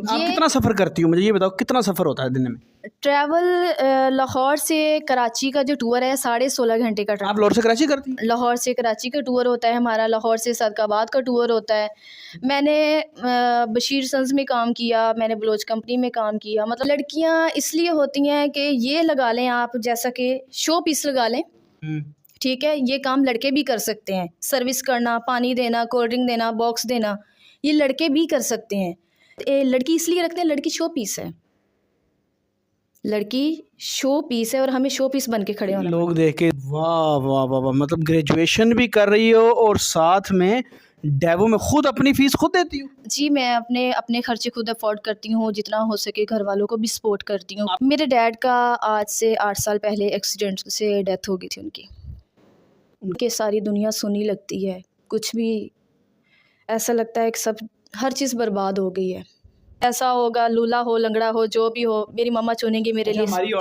आप ये कितना सफ़र करती हो, मुझे ये बताओ कितना सफ़र होता है दिन में? ट्रैवल लाहौर से कराची का जो टूर है 16.5 घंटे का आप ट्रैवल। लाहौर से कराची करती हैं? लाहौर से कराची का टूर होता है हमारा, लाहौर से सदकाबाद का टूर होता है। मैंने बशीर सन्स में काम किया, मैंने बलोच कंपनी में काम किया। मतलब लड़कियां इसलिए होती हैं कि ये लगा लें आप, जैसा कि शो पीस लगा लें, ठीक है, ये काम लड़के भी कर सकते हैं। सर्विस करना, पानी देना, कोल्ड ड्रिंक देना, बॉक्स देना, ये लड़के भी कर सकते हैं। लड़की इसलिए रखते हैं, लड़की शो पीस है, लड़की शो पीस है और हमें शो पीस बन के खड़े होना लोग देख के वाह वाह वाह वाह, मतलब ग्रेजुएशन भी कर रही हो और साथ में डेवो में खुद अपनी फीस खुद देती हो? जी, मैं अपने अपने खर्चे खुद अफोर्ड करती हूँ, जितना हो सके घर वालों को भी सपोर्ट करती हूँ। मेरे डैड का आज से 8 साल पहले एक्सीडेंट से डेथ हो गई थी उनकी। उनके सारी दुनिया सुनी लगती है, कुछ भी ऐसा लगता है कि सब हर चीज़ बर्बाद हो गई है। ऐसा होगा, लूला हो, लंगड़ा हो, जो भी हो, मेरी मम्मा चुनेंगी मेरे लिए। हमारी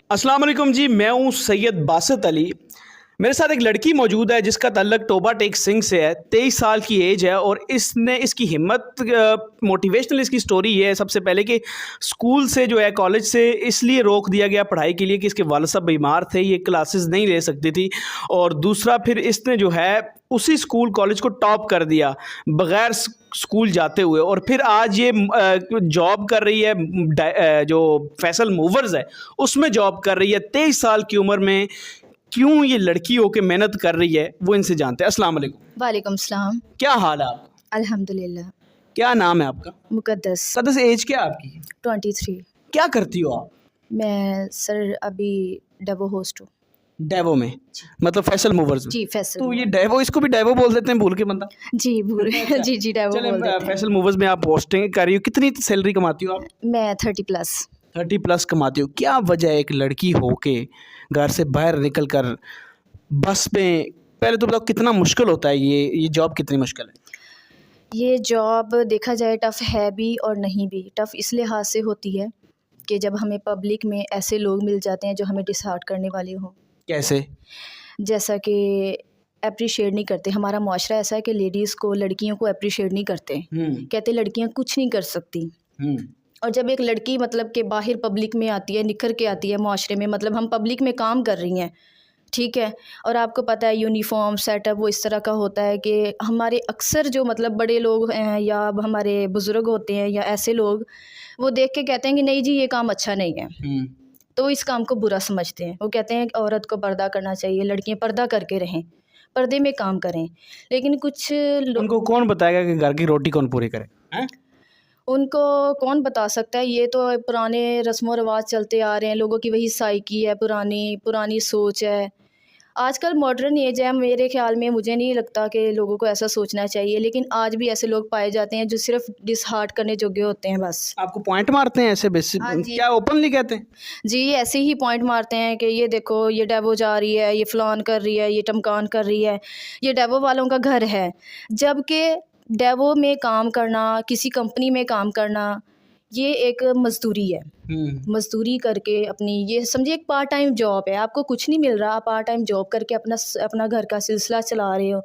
अस्सलाम वालेकुम जी, मैं हूँ सैयद बासित अली। मेरे साथ एक लड़की मौजूद है जिसका ताल्लुक टोबा टेक सिंह से है। 23 साल की एज है और इसकी हिम्मत, मोटिवेशनल इसकी स्टोरी ये है सबसे पहले कि स्कूल से जो है, कॉलेज से इसलिए रोक दिया गया पढ़ाई के लिए कि इसके वालिद साहब बीमार थे, ये क्लासेस नहीं ले सकती थी। और दूसरा फिर इसने जो है उसी स्कूल कॉलेज को टॉप कर दिया बग़ैर स्कूल जाते हुए। और फिर आज ये जॉब कर रही है, जो फैसल मूवर्स है उसमें जॉब कर रही है 23 साल की उम्र में। क्यों ये लड़की होकर मेहनत कर रही है वो इनसे जानते हैं। अस्सलाम वालेकुम। वालेकुम सलाम। क्या हाल है आपका? अल्हम्दुलिल्लाह। क्या नाम है आपका? मुकद्दस। सदस एज क्या है आपकी? 23। क्या करती हो आप? मैं सर अभी डेवो होस्ट हूँ। डेवो में, मतलब फैसल मूवर्स में? जी, फैसल। तो ये डेवो, इसको भी डेवो बोल देते हैं भूल के बंदा। जी भूल जी जी डेवो चले, बोल देते हैं। फैसल मूवर्स में आप पोस्टिंग कर रही हो, कितनी सैलरी कमाती हो आप? मैं 30+। 30+ कमाती हो। क्या वजह है एक लड़की होके घर से बाहर निकल कर बस में, पहले तो बताओ कितना मुश्किल होता है ये जॉब कितनी मुश्किल है? ये जॉब देखा जाए टफ़ है भी और नहीं भी। टफ़ इस लिहाज से होती है कि जब हमें पब्लिक में ऐसे लोग मिल जाते हैं जो हमें डिसहार्ट करने वाले हों। कैसे? जैसा कि अप्रिशिएट नहीं करते, हमारा मुआशरा ऐसा है कि लेडीज़ को, लड़कियों को अप्रिशिएट नहीं करते। कहते लड़कियां कुछ नहीं कर सकती। और जब एक लड़की मतलब कि बाहर पब्लिक में आती है, निखर के आती है मुआशरे में, मतलब हम पब्लिक में काम कर रही हैं, ठीक है, और आपको पता है यूनिफॉर्म सेटअप वो इस तरह का होता है कि हमारे अक्सर जो मतलब बड़े लोग हैं या हमारे बुज़ुर्ग होते हैं या ऐसे लोग, वो देख के कहते हैं कि नहीं जी ये काम अच्छा नहीं है, तो इस काम को बुरा समझते हैं। वो कहते हैं कि औरत को पर्दा करना चाहिए, लड़कियां पर्दा करके रहें, पर्दे में काम करें। लेकिन कुछ उनको कौन बताएगा कि घर की रोटी कौन पूरी करे? हैं? उनको कौन बता सकता है? ये तो पुराने रस्मों रिवाज चलते आ रहे हैं, लोगों की वही साइकी है, पुरानी पुरानी सोच है। आजकल मॉडर्न एज है, मेरे ख्याल में मुझे नहीं लगता कि लोगों को ऐसा सोचना चाहिए, लेकिन आज भी ऐसे लोग पाए जाते हैं जो सिर्फ डिसहार्ट करने योग्य होते हैं बस। आपको पॉइंट मारते हैं ऐसे बेसिक? हाँ जी। क्या ओपनली कहते हैं? जी, ऐसे ही पॉइंट मारते हैं कि ये देखो ये डेवो जा रही है, ये फलान कर रही है, ये टमकान कर रही है, ये डेवो वालों का घर है। जबकि डेवो में काम करना, किसी कंपनी में काम करना, ये एक मज़दूरी है। मज़दूरी करके अपनी, ये समझिए एक पार्ट टाइम जॉब है। आपको कुछ नहीं मिल रहा, आप पार्ट टाइम जॉब करके अपना घर का सिलसिला चला रहे हो,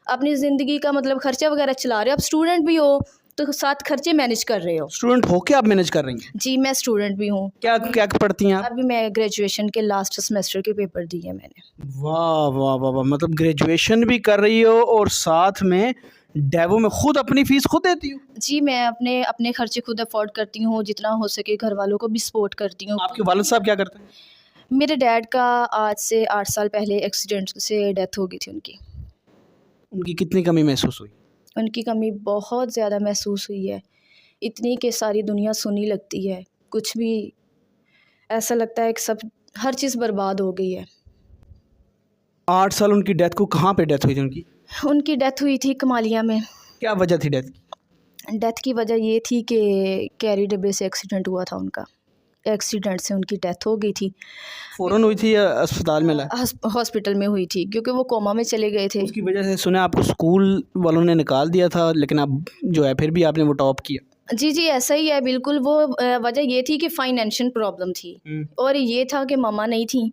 अपनी ज़िंदगी का मतलब ख़र्चा वगैरह चला रहे हो। आप स्टूडेंट भी हो तो साथ खर्चे मैनेज कर रहे हो। स्टूडेंट होके आप मैनेज कर रही हैं? जी, मैं स्टूडेंट भी हूँ। क्या क्या पढ़ती हैं आप? अभी मैं ग्रेजुएशन के लास्ट सेमेस्टर के पेपर दिए मैंने। वाह वाह वाह वाह, मतलब ग्रेजुएशन भी कर रही हो और साथ में डेवो में खुद अपनी फीस खुद देती हो? जी, मैं अपने अपने खर्चे खुद अफोर्ड करती हूँ, जितना हो सके घर वालों को भी सपोर्ट करती हूँ। आपके वालिद साहब क्या करते हैं? मेरे डैड का आज से 8 साल पहले एक्सीडेंट से डेथ हो गई थी उनकी। उनकी कितनी कमी महसूस हुई? उनकी कमी बहुत ज़्यादा महसूस हुई है, इतनी कि सारी दुनिया सुनी लगती है, कुछ भी ऐसा लगता है कि सब हर चीज़ बर्बाद हो गई है। 8 साल उनकी डेथ को, कहाँ पे डेथ हुई थी उनकी? उनकी डेथ हुई थी कमालिया में। क्या वजह थी डेथ की? डेथ की वजह ये थी कि कैरी डिब्बे से एक्सीडेंट हुआ था उनका। एक्सीडेंट से उनकी डेथ हो गई थी। फ़ौरन हुई थी या अस्पताल में लाए? हॉस्पिटल में हुई थी क्योंकि वो कोमा में चले गए थे। उसकी वजह से सुना आपको स्कूल वालों ने निकाल दिया था, लेकिन अब जो है फिर भी आपने वो टॉप किया। जी, जी, ऐसा ही है बिल्कुल। वो वजह ये थी कि फाइनेंशियल प्रॉब्लम थी और ये था कि मम्मा नहीं थी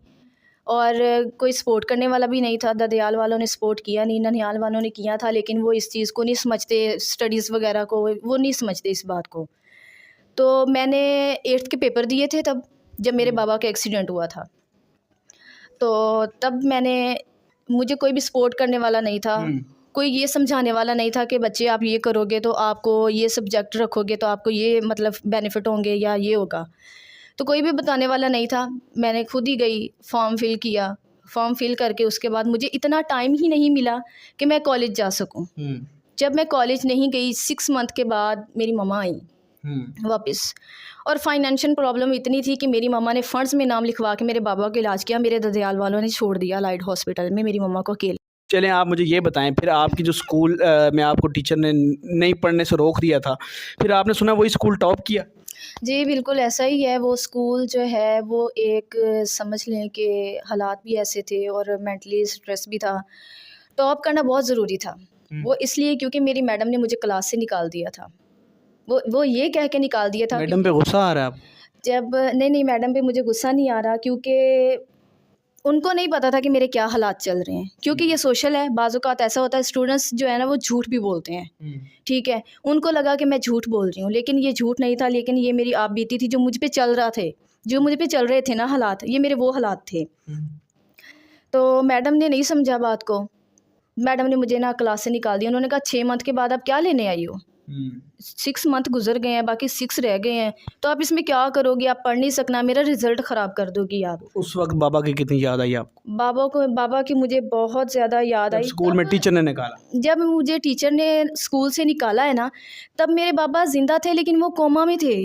और कोई सपोर्ट करने वाला भी नहीं था। ददयाल वालों ने सपोर्ट किया नहीं, ननिहाल वालों ने किया था, लेकिन वो इस चीज़ को नहीं समझते, स्टडीज़ वगैरह को वो नहीं समझते इस बात को। तो मैंने 8th के पेपर दिए थे तब, जब मेरे बाबा का एक्सीडेंट हुआ था। तो तब मुझे कोई भी सपोर्ट करने वाला नहीं था, कोई ये समझाने वाला नहीं था कि बच्चे आप ये करोगे तो आपको ये सब्जेक्ट रखोगे तो आपको ये मतलब बेनिफिट होंगे या ये होगा। तो कोई भी बताने वाला नहीं था। मैंने खुद ही गई, फॉर्म फिल किया, फॉर्म फिल करके उसके बाद मुझे इतना टाइम ही नहीं मिला कि मैं कॉलेज जा सकूं। जब मैं कॉलेज नहीं गई 6 मंथ के बाद मेरी मम्मा आई वापस। और फाइनेंशियल प्रॉब्लम इतनी थी कि मेरी मम्मा ने फ़ंड्स में नाम लिखवा के मेरे बाबा का इलाज किया। मेरे ददयाल वालों ने छोड़ दिया लाइट हॉस्पिटल में मेरी मम्मा को अकेले। चलें, आप मुझे ये बताएं, फिर आपकी जो स्कूल में आपको टीचर ने नहीं पढ़ने से रोक दिया था, फिर आपने सुना वही स्कूल टॉप किया? जी, बिल्कुल ऐसा ही है। वो स्कूल जो है वो एक समझ लें कि हालात भी ऐसे थे और मेंटली स्ट्रेस भी था। टॉप करना बहुत ज़रूरी था। वो इसलिए क्योंकि मेरी मैडम ने मुझे क्लास से निकाल दिया था। वो ये कह के निकाल दिया था मैडम पे गुस्सा आ रहा है आपको? जब नहीं मैडम पे मुझे गुस्सा नहीं आ रहा, क्योंकि उनको नहीं पता था कि मेरे क्या हालात चल रहे हैं। क्योंकि ये सोशल है, बाज़-औक़ात ऐसा होता है स्टूडेंट्स जो है ना वो झूठ भी बोलते हैं, ठीक है। उनको लगा कि मैं झूठ बोल रही हूँ, लेकिन ये झूठ नहीं था। लेकिन ये मेरी आप बीती थी, जो मुझ पे चल रहा थे, जो मुझ पे चल रहे थे ना हालात, ये मेरे वो हालात थे। तो मैडम ने नहीं समझा बात को। मैडम ने मुझे ना क्लास से निकाल दिया। उन्होंने कहा 6 मंथ के बाद आप क्या लेने आई हो? 6 मंथ गुजर गए हैं, बाकी 6 रह गए हैं, तो आप इसमें क्या करोगी? आप पढ़ नहीं सकना, मेरा रिजल्ट ख़राब कर दोगी आप। उस वक्त बाबा की कितनी याद आई आपको? बाबा की मुझे बहुत ज़्यादा याद आई। स्कूल में टीचर ने निकाला? जब मुझे टीचर ने स्कूल से निकाला है ना, तब मेरे बाबा ज़िंदा थे, लेकिन वो कोमा में थे।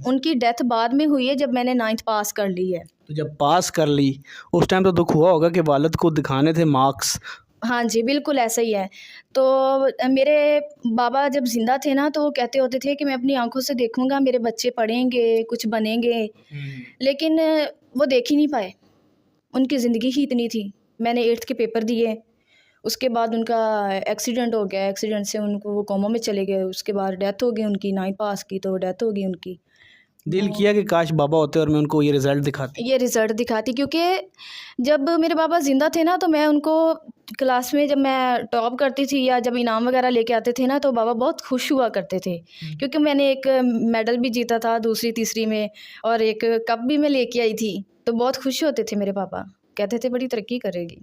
उनकी डेथ बाद में हुई है, जब मैंने 9th पास कर ली है। तो जब पास कर ली उस टाइम तो दुख हुआ होगा कि वालिद को दिखाने थे मार्क्स। हाँ जी, बिल्कुल ऐसा ही है। तो मेरे बाबा जब ज़िंदा थे ना, तो वो कहते होते थे कि मैं अपनी आँखों से देखूँगा मेरे बच्चे पढ़ेंगे, कुछ बनेंगे, लेकिन वो देख ही नहीं पाए। उनकी ज़िंदगी ही इतनी थी। मैंने 8th के पेपर दिए, उसके बाद उनका एक्सीडेंट हो गया। एक्सीडेंट से उनको वो कोमा में चले गए। उसके बाद डेथ हो गई उनकी। 9th पास की तो डेथ हो गई उनकी। दिल किया कि काश बाबा होते और मैं उनको ये रिज़ल्ट दिखाती। क्योंकि जब मेरे बाबा ज़िंदा थे ना, तो मैं उनको क्लास में जब मैं टॉप करती थी या जब इनाम वगैरह लेके आते थे ना, तो बाबा बहुत खुश हुआ करते थे। क्योंकि मैंने एक मेडल भी जीता था, दूसरी तीसरी में, और एक कप भी मैं लेके आई थी। तो बहुत खुश होते थे मेरे पापा, कहते थे बड़ी तरक्की करेगी।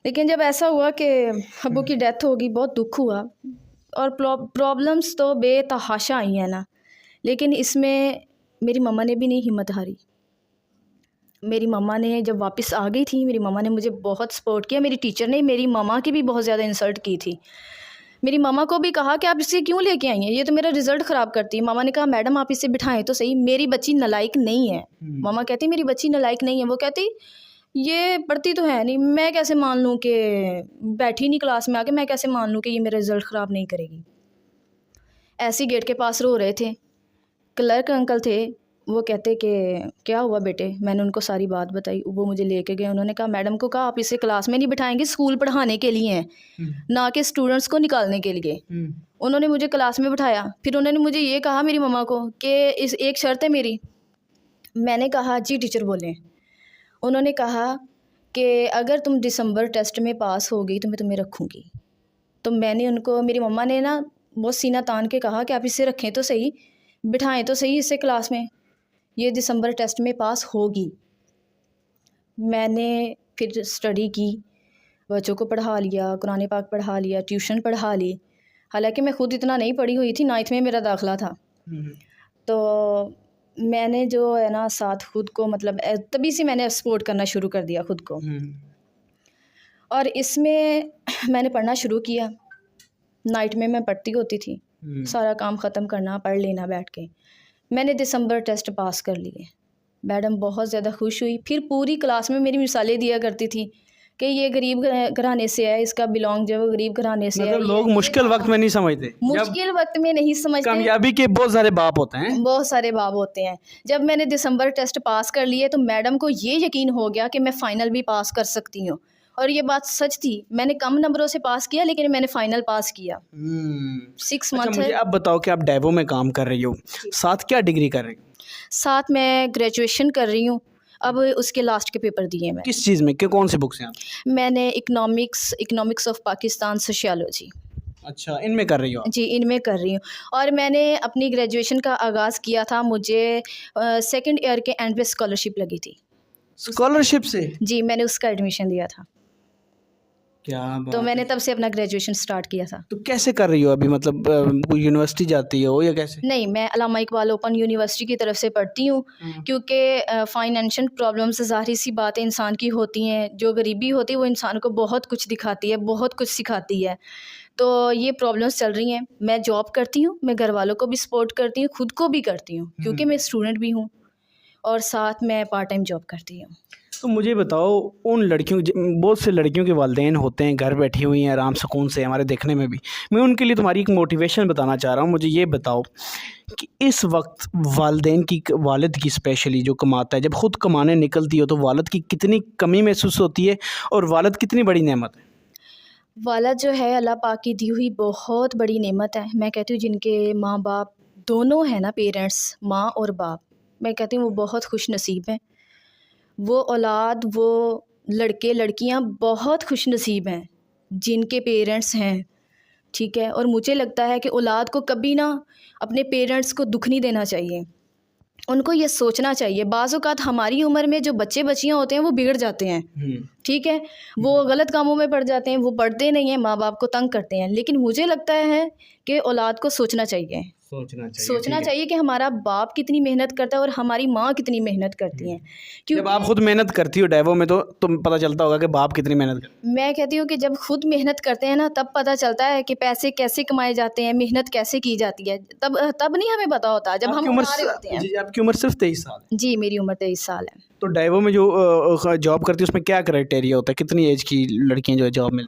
लेकिन जब ऐसा हुआ कि अब्बू की डेथ हो गई, बहुत दुख हुआ। और प्रॉब्लम्स तो बेतहाशा आई हैं ना, लेकिन इसमें मेरी मम्मा ने भी नहीं हिम्मत हारी। मेरी मम्मा ने जब वापस आ गई थी, मेरी मम्मा ने मुझे बहुत सपोर्ट किया। मेरी टीचर ने मेरी मम्मा की भी बहुत ज़्यादा इंसल्ट की थी। मेरी मम्मा को भी कहा कि आप इसे क्यों लेके आई हैं, ये तो मेरा रिज़ल्ट ख़राब करती है। मम्मा ने कहा मैडम आप इसे बिठाएं तो सही, मेरी बच्ची नालायक नहीं है। मम्मा कहती मेरी बच्ची नालायक नहीं है। वो कहती ये पढ़ती तो है नहीं, मैं कैसे मान लूँ कि बैठी नहीं क्लास में आके, मैं कैसे मान लूँ कि ये मेरा रिज़ल्ट ख़राब नहीं करेगी। ऐसे गेट के पास रो रहे थे। क्लर्क अंकल थे, वो कहते कि क्या हुआ बेटे? मैंने उनको सारी बात बताई। वो मुझे लेके गए। उन्होंने कहा मैडम को कहा आप इसे क्लास में नहीं बिठाएंगे, स्कूल पढ़ाने के लिए हैं, ना कि स्टूडेंट्स को निकालने के लिए। उन्होंने मुझे क्लास में बिठाया। फिर उन्होंने मुझे ये कहा मेरी मम्मा को कि इस एक शर्त है मेरी। मैंने कहा जी टीचर बोलें। उन्होंने कहा कि अगर तुम दिसंबर टेस्ट में पास हो गई तो मैं तुम्हें रखूँगी। तो मैंने उनको, मेरी मम्मा ने ना बहुत सीना तान के कहा कि आप इसे रखें तो सही, बिठाएं तो सही इसे क्लास में, ये दिसंबर टेस्ट में पास होगी। मैंने फिर स्टडी की, बच्चों को पढ़ा लिया, कुरान पाक पढ़ा लिया, ट्यूशन पढ़ा ली। हालांकि मैं खुद इतना नहीं पढ़ी हुई थी, 9th में मेरा दाखिला था। तो मैंने जो है ना साथ खुद को, मतलब तभी से मैंने सपोर्ट करना शुरू कर दिया खुद को। और इसमें मैंने पढ़ना शुरू किया। नाइट में मैं पढ़ती होती थी, सारा काम ख़त्म करना, पढ़ लेना बैठ के। मैंने दिसंबर टेस्ट पास कर लिए। मैडम बहुत ज़्यादा खुश हुई। फिर पूरी क्लास में मेरी मिसालें दिया करती थी कि ये गरीब घराने से है, इसका बिलोंग जो है वो गरीब घराने से है। लोग मुश्किल वक्त में नहीं समझते, मुश्किल वक्त में नहीं समझते। कामयाबी के बहुत सारे बाप होते हैं, बहुत सारे बाप होते हैं। जब मैंने दिसंबर टेस्ट पास कर लिए तो मैडम को ये यकीन हो गया कि मैं फ़ाइनल भी पास कर सकती हूँ। और ये बात सच थी, मैंने कम नंबरों से पास किया लेकिन मैंने फाइनल पास किया। 6 अच्छा, मंथ मुझे है। आप बताओ कि आप डेवो में काम कर रही हो, साथ क्या डिग्री कर रही हो? साथ मैं ग्रेजुएशन कर रही हूँ, अब उसके लास्ट के पेपर दिए मैं। किस चीज़ में, कौन से बुक्स हैं आप? मैंने इकोनॉमिक्स ऑफ पाकिस्तान सोशियोलॉजी, अच्छा, इनमें कर रही हो आप? जी इनमें कर रही हूँ। और मैंने अपनी ग्रेजुएशन का आगाज़ किया था, मुझे सेकंड ईयर के एंड पे स्कॉलरशिप लगी थी। स्कॉलरशिप से? जी मैंने उसका एडमिशन दिया था, क्या तो बात मैंने है। तब से अपना ग्रेजुएशन स्टार्ट किया था। तो कैसे कर रही हो अभी, मतलब कोई यूनिवर्सिटी जाती हो या कैसे? नहीं, मैं अल्लामा इकबाल ओपन यूनिवर्सिटी की तरफ से पढ़ती हूँ, क्योंकि फाइनेंशियल प्रॉब्लम्स ज़ाहिर सी बात है इंसान की होती हैं। जो गरीबी होती है वो इंसान को बहुत कुछ दिखाती है, बहुत कुछ सिखाती है। तो ये प्रॉब्लम्स चल रही हैं। मैं जॉब करती हूँ, मैं घर वालों को भी सपोर्ट करती हूँ, खुद को भी करती हूँ, क्योंकि मैं स्टूडेंट भी हूँ, और साथ मैं पार्ट टाइम जॉब करती हूँ। तो मुझे बताओ, उन लड़कियों, बहुत से लड़कियों के वालिदैन होते हैं, घर बैठी हुई हैं आराम सुकून से, हमारे देखने में भी, मैं उनके लिए तुम्हारी एक मोटिवेशन बताना चाह रहा हूँ। मुझे ये बताओ कि इस वक्त वालिद की स्पेशली जो कमाता है, जब खुद कमाने निकलती हो तो वालिद की कितनी कमी महसूस होती है और वालिद कितनी बड़ी नेमत है? वालिद जो है अल्लाह पाक की दी हुई बहुत बड़ी नेमत है। मैं कहती हूँ जिनके माँ बाप दोनों हैं ना, पेरेंट्स माँ और बाप, मैं कहती हूँ वो बहुत खुश नसीब हैं। वो औलाद, वो लड़के लड़कियां बहुत खुश नसीब हैं जिनके पेरेंट्स हैं, ठीक है। और मुझे लगता है कि औलाद को कभी ना अपने पेरेंट्स को दुख नहीं देना चाहिए, उनको ये सोचना चाहिए। बाज़ औक़ात हमारी उम्र में जो बच्चे बच्चियां होते हैं वो बिगड़ जाते हैं, ठीक है, वो गलत कामों में पड़ जाते हैं, वो पढ़ते नहीं हैं, माँ बाप को तंग करते हैं। लेकिन मुझे लगता है कि औलाद को सोचना चाहिए कि हमारा बाप कितनी मेहनत करता है और हमारी माँ कितनी मेहनत करती हैं। जब आप खुद मेहनत करती हो डेवो में तो तुम पता चलता होगा कि बाप कितनी मेहनत करते मैं कहती हूँ कि जब खुद मेहनत करते हैं ना, तब पता चलता है कि पैसे कैसे कमाए जाते हैं, मेहनत कैसे की जाती है। तब नहीं हमें पता होता, जब हम कमा रहे होते हैं। जी, आपकी उम्र सिर्फ 23 साल है। जी मेरी उम्र 23 साल है। तो डेवो में जो जॉब करती है उसमें क्या क्राइटेरिया होता है, कितनी एज की लड़कियां जो है जॉब में?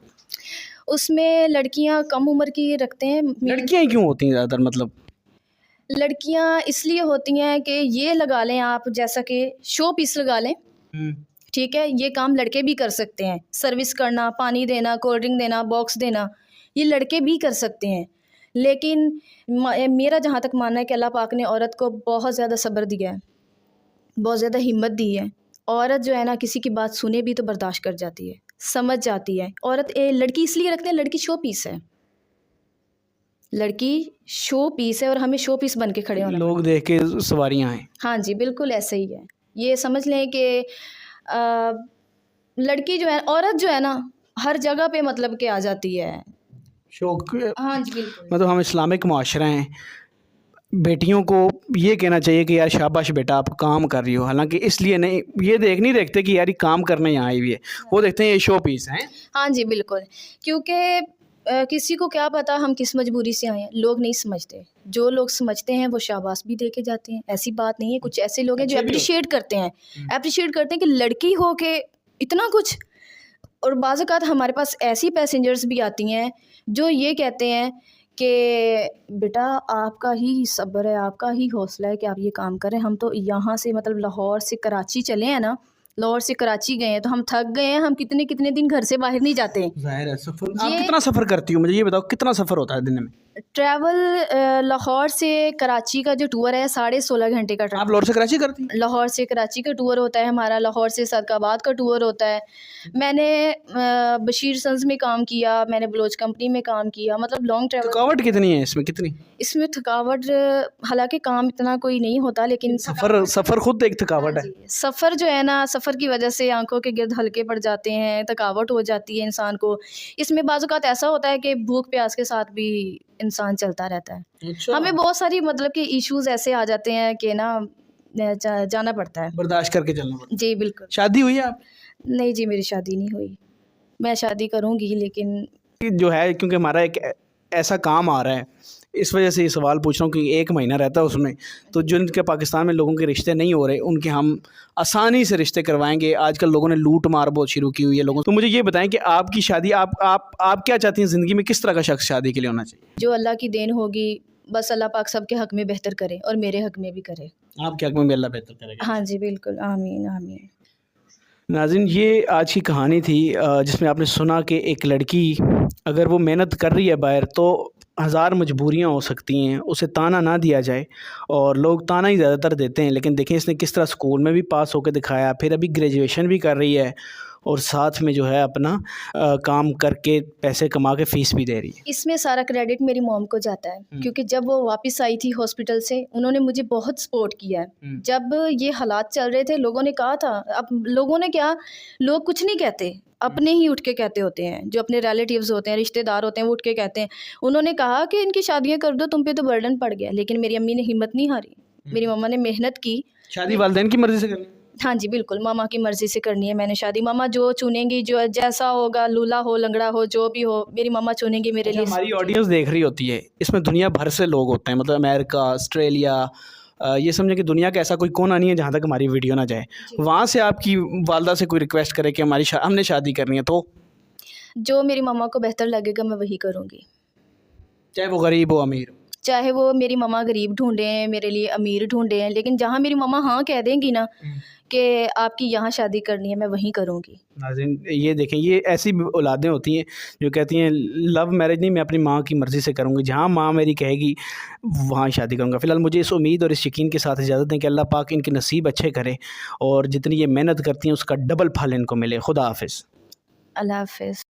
उसमें लड़कियां कम उम्र की रखते हैं। लड़कियां क्यों होती हैं ज़्यादातर, मतलब? लड़कियां इसलिए होती हैं कि ये लगा लें आप, जैसा कि शो पीस लगा लें, ठीक है, ये काम लड़के भी कर सकते हैं। सर्विस करना, पानी देना, कोल्ड ड्रिंक देना, बॉक्स देना, ये लड़के भी कर सकते हैं। लेकिन मेरा जहाँ तक मानना है कि अल्लाह पाक ने औरत को बहुत ज़्यादा सब्र दिया है, बहुत ज़्यादा हिम्मत दी है। औरत जो है ना, किसी की बात सुने भी तो बर्दाश्त कर जाती है, समझ जाती है। लड़की इसलिए रखते हैं, लड़की शो पीस है, लड़की शो पीस है और हमें शो पीस बन के खड़े होना। लोग देख के सवारियां हैं। हाँ जी बिल्कुल ऐसे ही है। ये समझ लें कि लड़की जो है, औरत जो है ना, हर जगह पे मतलब के आ जाती है। शौक, हाँ जी बिल्कुल। मतलब हम इस्लामिक माशरा हैं, बेटियों को ये कहना चाहिए कि यार शाबाश बेटा आप काम कर रही हो, हालांकि इसलिए नहीं, ये नहीं देखते कि यार ये काम करने यहाँ आई हुई है, वो देखते हैं ये शो पीस हैं। हाँ जी बिल्कुल, क्योंकि किसी को क्या पता हम किस मजबूरी से आए हैं, लोग नहीं समझते। जो लोग समझते हैं वो शाबाश भी दे के जाते हैं, ऐसी बात नहीं है। कुछ ऐसे लोग हैं जो अप्रिशिएट करते हैं कि लड़की हो के इतना कुछ। और बाज़ औक़ात हमारे पास ऐसी पैसेंजर्स भी आती हैं जो ये कहते हैं कि बेटा आपका ही सब्र है, आपका ही हौसला है कि आप ये काम करें। हम तो यहाँ से मतलब लाहौर से कराची चले हैं ना, लाहौर से कराची गए हैं तो हम थक गए हैं, हम कितने कितने दिन घर से बाहर नहीं जाते। ज़ाहिर है सफ़र। आप कितना सफ़र करती हो, मुझे ये बताओ कितना सफ़र होता है दिन में? ट्रैवल लाहौर से कराची का जो टूर है 16.5 घंटे का आप लाहौर से कराची करती हैं? लाहौर से कराची का टूर होता है हमारा, लाहौर से सदकाबाद का टूर होता है। मैंने बशीर सन्स में काम किया, मैंने बलोच कंपनी में काम किया, मतलब लॉन्ग ट्रैवल। थकावट कितनी है इसमें, कितनी? इसमें थकावट, हालांकि काम इतना कोई नहीं होता, लेकिन सफ़र खुद एक थकावट है। सफ़र जो है ना, सफ़र की वजह से आंखों के गिर्द हल्के पड़ जाते हैं, थकावट हो जाती है इंसान को। इसमें बाज़ औक़ात ऐसा होता है कि भूख प्यास के साथ भी इंसान चलता रहता है। अच्छा। हमें बहुत सारी मतलब कि इश्यूज़ ऐसे आ जाते हैं कि ना जाना पड़ता है, बर्दाश्त करके चलना पड़ता है। जी बिल्कुल। शादी हुई है आप? नहीं जी मेरी शादी नहीं हुई, मैं शादी करूँगी लेकिन जो है, क्योंकि हमारा एक ऐसा काम आ रहा है, इस वजह से ये सवाल पूछ रहा हूँ कि 1 महीना रहता है उसमें, तो जिनके पाकिस्तान में लोगों के रिश्ते नहीं हो रहे उनके हम आसानी से रिश्ते करवाएंगे। आजकल लोगों ने लूट मार बहुत शुरू की हुई है लोगों। तो मुझे ये बताएं कि आपकी शादी, आप क्या चाहती हैं ज़िंदगी में, किस तरह का शख्स शादी के लिए होना चाहिए? जो अल्लाह की देन होगी, बस अल्लाह पाक सबके हक़ में बेहतर करे और मेरे हक़ में भी करे। आपके हक़ में भी अल्लाह बेहतर करेगा। हाँ जी बिल्कुल, आमीन आमीन। नाज़रीन, ये आज की कहानी थी जिसमें आपने सुना कि एक लड़की अगर वो मेहनत कर रही है बाहर तो हज़ार मजबूरियां हो सकती हैं, उसे ताना ना दिया जाए। और लोग ताना ही ज़्यादातर देते हैं, लेकिन देखें इसने किस तरह स्कूल में भी पास होकर दिखाया, फिर अभी ग्रेजुएशन भी कर रही है और साथ में जो है अपना काम करके पैसे कमा के फ़ीस भी दे रही है। इसमें सारा क्रेडिट मेरी मॉम को जाता है, क्योंकि जब वो वापस आई थी हॉस्पिटल से उन्होंने मुझे बहुत सपोर्ट किया है। जब ये हालात चल रहे थे लोगों ने कहा था, अब लोगों ने क्या, लोग कुछ नहीं कहते, अपने ही उठ के कहते होते हैं, जो अपने रिलेटिव्स होते हैं, रिश्तेदार होते हैं, वो उठ के कहते हैं। उन्होंने कहा कि इनकी शादियां कर दो, तुम पे तो बर्डन पड़ गया, लेकिन मेरी अम्मी ने हिम्मत नहीं हारी। मेरी मम्मा ने मेहनत की। शादी वालिदैन की मर्ज़ी से करनी है? हाँ जी बिल्कुल, मामा की मर्ज़ी से करनी है मैंने शादी। मामा जो चुनेंगी, जो जैसा होगा, लूला हो लंगड़ा हो जो भी हो, मेरी मामा चुनेंगी मेरे लिए। हमारी ऑडियंस देख रही होती है, इसमें दुनिया भर से लोग होते हैं, मतलब अमेरिका, ऑस्ट्रेलिया, ये समझे कि दुनिया का ऐसा कोई कोना नहीं है जहाँ तक हमारी वीडियो ना जाए। वहाँ से आपकी वालदा से कोई रिक्वेस्ट करे कि हमने शादी करनी है, तो जो मेरी मम्मा को बेहतर लगेगा मैं वही करूँगी, चाहे वो गरीब हो अमीर हो। चाहे वो मेरी मम्मा गरीब ढूंढें, मेरे लिए अमीर ढूंढें, लेकिन जहाँ मेरी मम्मा हाँ कह देंगी ना कि आपकी यहाँ शादी करनी है, मैं वहीं करूँगी। नाज़रीन, ये देखें, ये ऐसी भी औलादें होती हैं जो कहती हैं लव मैरिज नहीं, मैं अपनी माँ की मर्ज़ी से करूँगी, जहाँ माँ मेरी कहेगी वहाँ शादी करूँगा। फ़िलहाल मुझे इस उम्मीद और इस यकीन के साथ इजाज़त दें कि अल्लाह पाक इनके नसीब अच्छे करे और जितनी ये मेहनत करती हैं उसका डबल फल इनको मिले। खुदा हाफ़िज़। अल्लाह हाफ़िज़।